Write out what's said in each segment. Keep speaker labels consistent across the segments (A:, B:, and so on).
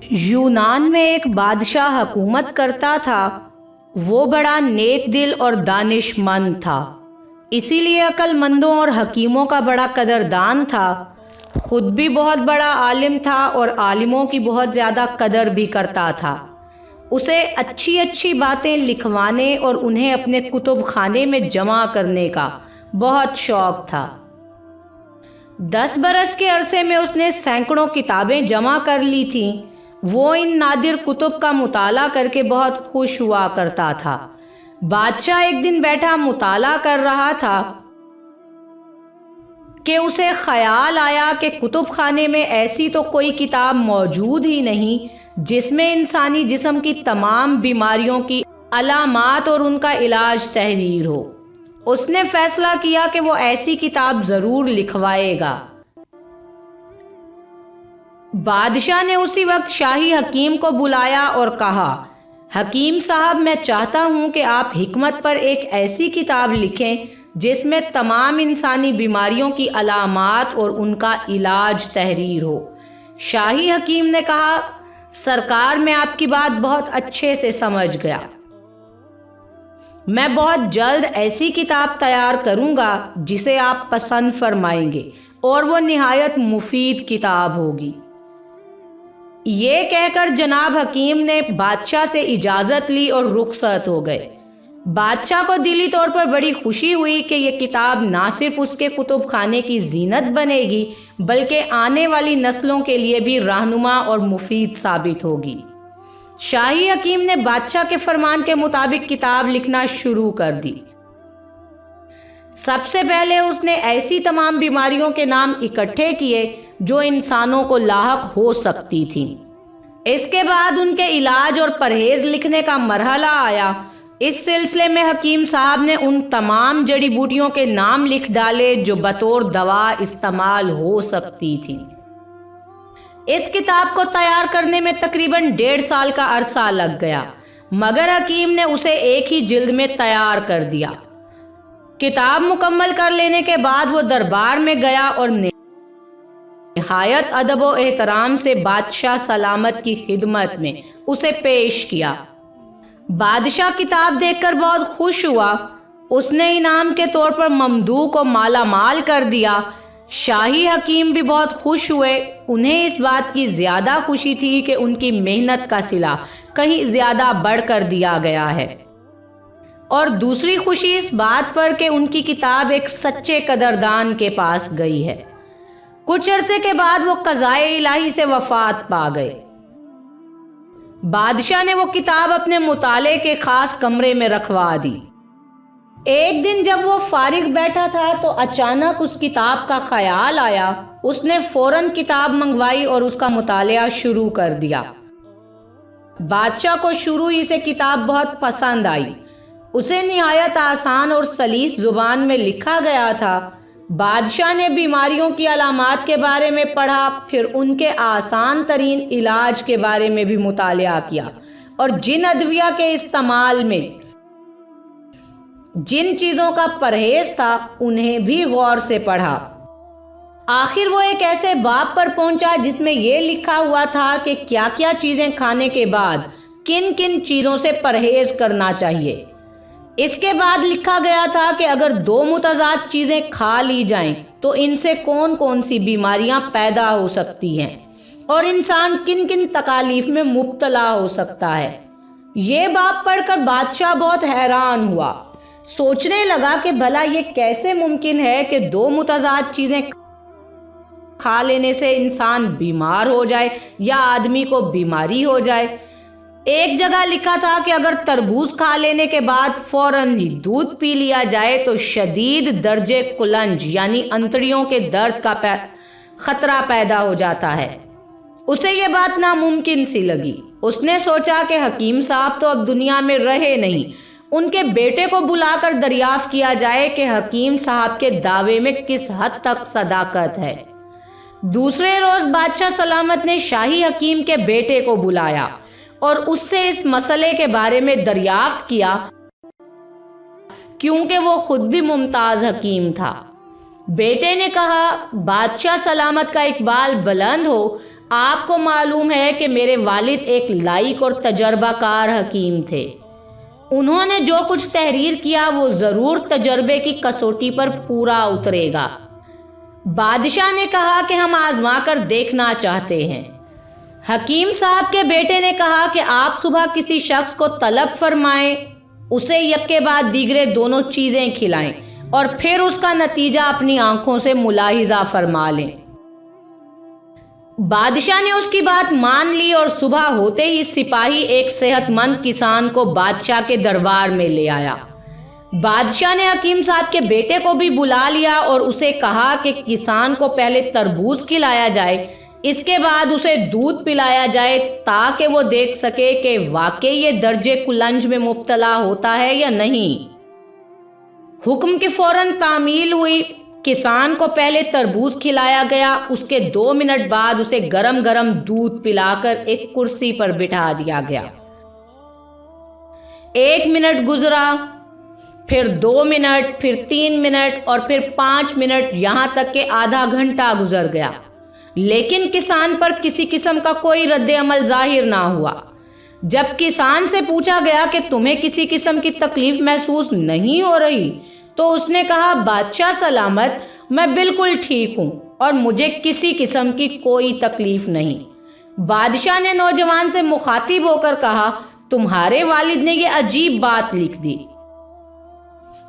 A: یونان میں ایک بادشاہ حکومت کرتا تھا۔ وہ بڑا نیک دل اور دانش مند تھا، اسی لیے عقل مندوں اور حکیموں کا بڑا قدردان تھا۔ خود بھی بہت بڑا عالم تھا اور عالموں کی بہت زیادہ قدر بھی کرتا تھا۔ اسے اچھی اچھی باتیں لکھوانے اور انہیں اپنے کتب خانے میں جمع کرنے کا بہت شوق تھا۔ 10 برس کے عرصے میں اس نے سینکڑوں کتابیں جمع کر لی تھیں۔ وہ ان نادر کتب کا مطالعہ کر کے بہت خوش ہوا کرتا تھا۔ بادشاہ ایک دن بیٹھا مطالعہ کر رہا تھا کہ اسے خیال آیا کہ کتب خانے میں ایسی تو کوئی کتاب موجود ہی نہیں جس میں انسانی جسم کی تمام بیماریوں کی علامات اور ان کا علاج تحریر ہو۔ اس نے فیصلہ کیا کہ وہ ایسی کتاب ضرور لکھوائے گا۔ بادشاہ نے اسی وقت شاہی حکیم کو بلایا اور کہا، حکیم صاحب، میں چاہتا ہوں کہ آپ حکمت پر ایک ایسی کتاب لکھیں جس میں تمام انسانی بیماریوں کی علامات اور ان کا علاج تحریر ہو۔ شاہی حکیم نے کہا، سرکار، میں آپ کی بات بہت اچھے سے سمجھ گیا۔ میں بہت جلد ایسی کتاب تیار کروں گا جسے آپ پسند فرمائیں گے اور وہ نہایت مفید کتاب ہوگی۔ یہ کہہ کر جناب حکیم نے بادشاہ سے اجازت لی اور رخصت ہو گئے۔ بادشاہ کو دلی طور پر بڑی خوشی ہوئی کہ یہ کتاب نہ صرف اس کے کتب خانے کی زینت بنے گی بلکہ آنے والی نسلوں کے لیے بھی رہنما اور مفید ثابت ہوگی۔ شاہی حکیم نے بادشاہ کے فرمان کے مطابق کتاب لکھنا شروع کر دی۔ سب سے پہلے اس نے ایسی تمام بیماریوں کے نام اکٹھے کیے جو انسانوں کو لاحق ہو سکتی تھیں۔ اس کے بعد ان کے علاج اور پرہیز لکھنے کا مرحلہ آیا۔ اس سلسلے میں حکیم صاحب نے ان تمام جڑی بوٹیوں کے نام لکھ ڈالے جو بطور دوا استعمال ہو سکتی تھیں۔ اس کتاب کو تیار کرنے میں تقریباً 1.5 سال کا عرصہ لگ گیا، مگر حکیم نے اسے ایک ہی جلد میں تیار کر دیا۔ کتاب مکمل کر لینے کے بعد وہ دربار میں گیا اور نہایت ادب و احترام سے بادشاہ سلامت کی خدمت میں اسے پیش کیا۔ بادشاہ کتاب دیکھ کر بہت خوش ہوا۔ اس نے انعام کے طور پر ممدوح کو مالا مال کر دیا۔ شاہی حکیم بھی بہت خوش ہوئے۔ انہیں اس بات کی زیادہ خوشی تھی کہ ان کی محنت کا صلہ کہیں زیادہ بڑھ کر دیا گیا ہے، اور دوسری خوشی اس بات پر کہ ان کی کتاب ایک سچے قدردان کے پاس گئی ہے۔ کچھ عرصے کے بعد وہ قضائے الہی سے وفات پا گئے۔ بادشاہ نے وہ کتاب اپنے مطالعے کے خاص کمرے میں رکھوا دی۔ ایک دن جب وہ فارغ بیٹھا تھا تو اچانک اس کتاب کا خیال آیا۔ اس نے فوراً کتاب منگوائی اور اس کا مطالعہ شروع کر دیا۔ بادشاہ کو شروع ہی سے کتاب بہت پسند آئی۔ اسے نہایت آسان اور سلیس زبان میں لکھا گیا تھا۔ بادشاہ نے بیماریوں کی علامات کے بارے میں پڑھا، پھر ان کے آسان ترین علاج کے بارے میں بھی مطالعہ کیا اور جن ادویہ کے استعمال میں جن چیزوں کا پرہیز تھا انہیں بھی غور سے پڑھا۔ آخر وہ ایک ایسے باب پر پہنچا جس میں یہ لکھا ہوا تھا کہ کیا کیا چیزیں کھانے کے بعد کن کن چیزوں سے پرہیز کرنا چاہیے۔ اس کے بعد لکھا گیا تھا کہ اگر 2 متضاد چیزیں کھا لی جائیں تو ان سے کون کون سی بیماریاں پیدا ہو سکتی ہیں اور انسان کن کن تکالیف میں مبتلا ہو سکتا ہے۔ یہ باب پڑھ کر بادشاہ بہت حیران ہوا۔ سوچنے لگا کہ بھلا یہ کیسے ممکن ہے کہ 2 متضاد چیزیں کھا لینے سے انسان بیمار ہو جائے یا آدمی کو بیماری ہو جائے۔ ایک جگہ لکھا تھا کہ اگر تربوز کھا لینے کے بعد فوراً ہی دودھ پی لیا جائے تو شدید درجے کلنج یعنی انتڑیوں کے درد کا خطرہ پیدا ہو جاتا ہے۔ اسے یہ بات ناممکن سی لگی۔ اس نے سوچا کہ حکیم صاحب تو اب دنیا میں رہے نہیں، ان کے بیٹے کو بلا کر دریافت کیا جائے کہ حکیم صاحب کے دعوے میں کس حد تک صداقت ہے۔ دوسرے روز بادشاہ سلامت نے شاہی حکیم کے بیٹے کو بلایا اور اس سے اس مسئلے کے بارے میں دریافت کیا، کیونکہ وہ خود بھی ممتاز حکیم تھا۔ بیٹے نے کہا، بادشاہ سلامت کا اقبال بلند ہو، آپ کو معلوم ہے کہ میرے والد ایک لائق اور تجربہ کار حکیم تھے۔ انہوں نے جو کچھ تحریر کیا وہ ضرور تجربے کی کسوٹی پر پورا اترے گا۔ بادشاہ نے کہا کہ ہم آزما کر دیکھنا چاہتے ہیں۔ حکیم صاحب کے بیٹے نے کہا کہ آپ صبح کسی شخص کو طلب فرمائیں، اسے یکے بعد دیگرے دونوں چیزیں کھلائیں اور پھر اس کا نتیجہ اپنی آنکھوں سے ملاحظہ فرما لیں۔ بادشاہ نے اس کی بات مان لی اور صبح ہوتے ہی سپاہی ایک صحت مند کسان کو بادشاہ کے دربار میں لے آیا۔ بادشاہ نے حکیم صاحب کے بیٹے کو بھی بلا لیا اور اسے کہا کہ کسان کو پہلے تربوز کھلایا جائے، اس کے بعد اسے دودھ پلایا جائے تاکہ وہ دیکھ سکے کہ واقعی یہ درجے کلنج میں مبتلا ہوتا ہے یا نہیں۔ حکم کی فوراً تعمیل ہوئی۔ کسان کو پہلے تربوز کھلایا گیا، اس کے 2 منٹ بعد اسے گرم گرم دودھ پلا کر ایک کرسی پر بٹھا دیا گیا۔ 1 منٹ گزرا، پھر 2 منٹ، پھر 3 منٹ اور پھر 5 منٹ، یہاں تک کہ آدھا گھنٹہ گزر گیا، لیکن کسان پر کسی قسم کا کوئی رد عمل ظاہر نہ ہوا۔ جب کسان سے پوچھا گیا کہ تمہیں کسی قسم کی تکلیف محسوس نہیں ہو رہی تو اس نے کہا، بادشاہ سلامت، میں بالکل ٹھیک ہوں اور مجھے کسی قسم کی کوئی تکلیف نہیں۔ بادشاہ نے نوجوان سے مخاطب ہو کر کہا، تمہارے والد نے یہ عجیب بات لکھ دی۔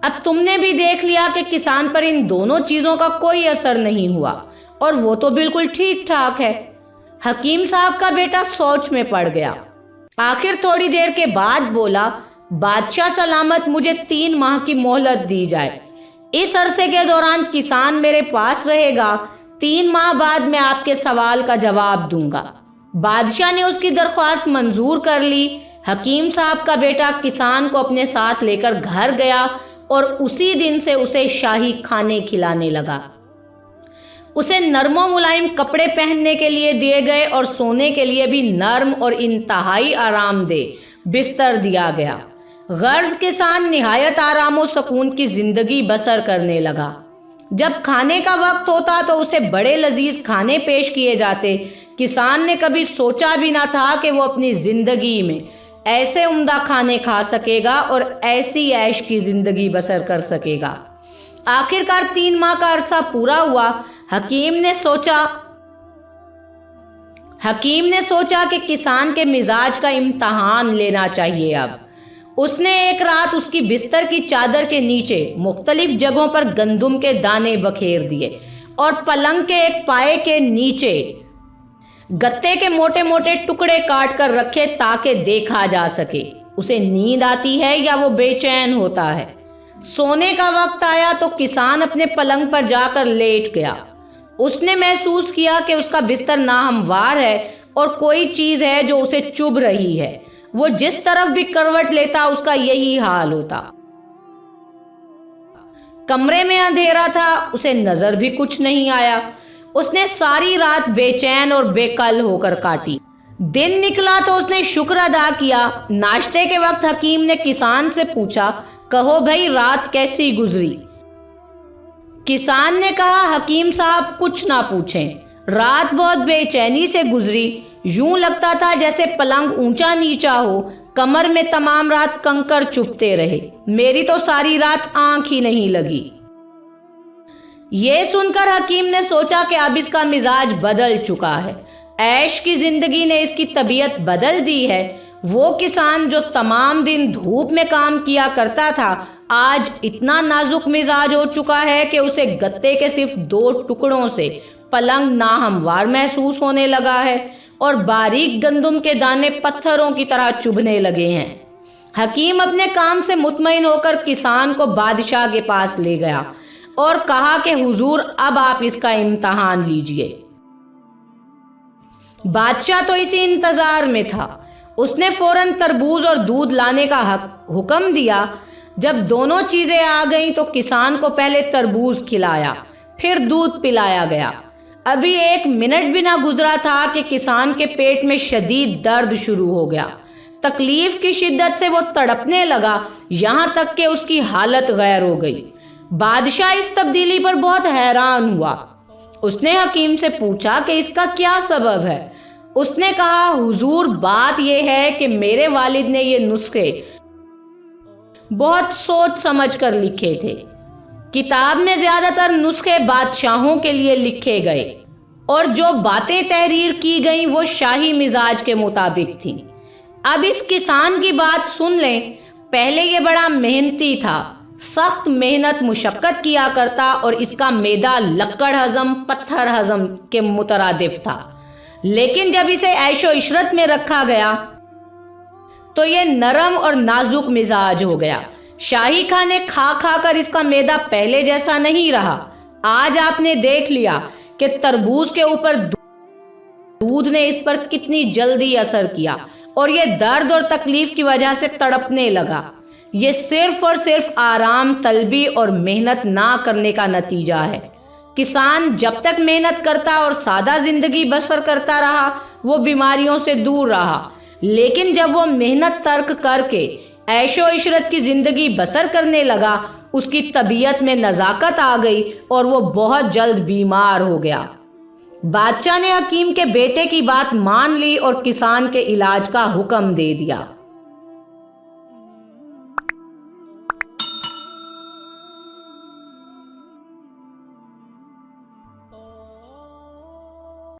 A: اب تم نے بھی دیکھ لیا کہ کسان پر ان دونوں چیزوں کا کوئی اثر نہیں ہوا اور وہ تو بالکل ٹھیک ٹھاک ہے۔ حکیم صاحب کا بیٹا سوچ میں پڑ گیا۔ آخر تھوڑی دیر کے بعد بولا، بادشاہ سلامت، مجھے 3 ماہ کی مہلت دی جائے۔ اس عرصے کے دوران کسان میرے پاس رہے گا۔ 3 ماہ بعد میں آپ کے سوال کا جواب دوں گا۔ بادشاہ نے اس کی درخواست منظور کر لی۔ حکیم صاحب کا بیٹا کسان کو اپنے ساتھ لے کر گھر گیا اور اسی دن سے اسے شاہی کھانے کھلانے لگا۔ اسے نرم و ملائم کپڑے پہننے کے لیے دیے گئے اور سونے کے لیے بھی نرم اور انتہائی آرام دہ بستر دیا گیا۔ غرض کسان نہایت آرام و سکون کی زندگی بسر کرنے لگا۔ جب کھانے کا وقت ہوتا تو اسے بڑے لذیذ کھانے پیش کیے جاتے۔ کسان نے کبھی سوچا بھی نہ تھا کہ وہ اپنی زندگی میں ایسے عمدہ کھانے کھا سکے گا اور ایسی عیش کی زندگی بسر کر سکے گا۔ آخرکار 3 ماہ کا عرصہ پورا ہوا۔ حکیم نے سوچا کہ کسان کے مزاج کا امتحان لینا چاہیے۔ اب اس نے ایک رات اس کی بستر کی چادر کے نیچے مختلف جگہوں پر گندم کے دانے بکھیر دیے اور پلنگ کے ایک پائے کے نیچے گتے کے موٹے موٹے ٹکڑے کاٹ کر رکھے تاکہ دیکھا جا سکے اسے نیند آتی ہے یا وہ بے چین ہوتا ہے۔ سونے کا وقت آیا تو کسان اپنے پلنگ پر جا کر لیٹ گیا۔ اس نے محسوس کیا کہ اس کا بستر ناہموار ہے اور کوئی چیز ہے جو اسے چبھ رہی ہے۔ وہ جس طرف بھی کروٹ لیتا اس کا یہی حال ہوتا۔ کمرے میں اندھیرا تھا، اسے نظر بھی کچھ نہیں آیا۔ اس نے ساری رات بے چین اور بے کل ہو کر کاٹی۔ دن نکلا تو اس نے شکر ادا کیا۔ ناشتے کے وقت حکیم نے کسان سے پوچھا، کہو بھائی رات کیسی گزری؟ کسان نے کہا، حکیم صاحب کچھ نہ پوچھیں، رات بہت بے چینی سے گزری۔ یوں لگتا تھا جیسے پلنگ اونچا نیچا ہو، کمر میں تمام رات کنکر چبھتے رہے۔ میری تو ساری رات آنکھ ہی نہیں لگی۔ یہ سن کر حکیم نے سوچا کہ اب اس کا مزاج بدل چکا ہے، عیش کی زندگی نے اس کی طبیعت بدل دی ہے۔ وہ کسان جو تمام دن دھوپ میں کام کیا کرتا تھا آج اتنا نازک مزاج ہو چکا ہے کہ اسے گتے کے صرف 2 ٹکڑوں سے پلنگ ناہموار محسوس ہونے لگا ہے اور باریک گندم کے دانے پتھروں کی طرح چبھنے لگے ہیں۔ حکیم اپنے کام سے مطمئن ہو کر کسان کو بادشاہ کے پاس لے گیا اور کہا کہ حضور اب آپ اس کا امتحان لیجئے۔ بادشاہ تو اسی انتظار میں تھا۔ اس نے فوراً تربوز اور دودھ لانے کا حکم دیا۔ جب دونوں چیزیں آ گئیں تو کسان کو پہلے تربوز کھلایا، پھر دودھ پلایا گیا۔ ابھی 1 منٹ بھی نہ گزرا تھا کہ کسان کے پیٹ میں شدید درد شروع ہو گیا۔ تکلیف کی شدت سے وہ تڑپنے لگا، یہاں تک کہ اس کی حالت غیر ہو گئی۔ بادشاہ اس تبدیلی پر بہت حیران ہوا۔ اس نے حکیم سے پوچھا کہ اس کا کیا سبب ہے۔ اس نے کہا حضور بات یہ ہے کہ میرے والد نے یہ نسخے بہت سوچ سمجھ کر لکھے تھے۔ کتاب میں زیادہ تر نسخے بادشاہوں کے لیے لکھے گئے اور جو باتیں تحریر کی گئیں وہ شاہی مزاج کے مطابق تھیں۔ اب اس کسان کی بات سن لیں۔ پہلے یہ بڑا محنتی تھا، سخت محنت مشقت کیا کرتا اور اس کا معدہ لکڑ ہضم پتھر ہضم کے مترادف تھا، لیکن جب اسے عیش و عشرت میں رکھا گیا تو یہ نرم اور نازک مزاج ہو گیا۔ شاہی کھانے کھا کھا کر اس کا معدہ پہلے جیسا نہیں رہا۔ آج آپ نے دیکھ لیا کہ تربوز کے اوپر دودھ نے اس پر کتنی جلدی اثر کیا اور یہ درد اور تکلیف کی وجہ سے تڑپنے لگا۔ یہ صرف اور صرف آرام طلبی اور محنت نہ کرنے کا نتیجہ ہے۔ کسان جب تک محنت کرتا اور سادہ زندگی بسر کرتا رہا وہ بیماریوں سے دور رہا، لیکن جب وہ محنت ترک کر کے عیش و عشرت کی زندگی بسر کرنے لگا اس کی طبیعت میں نزاکت آ گئی اور وہ بہت جلد بیمار ہو گیا۔ بادشاہ نے حکیم کے بیٹے کی بات مان لی اور کسان کے علاج کا حکم دے دیا۔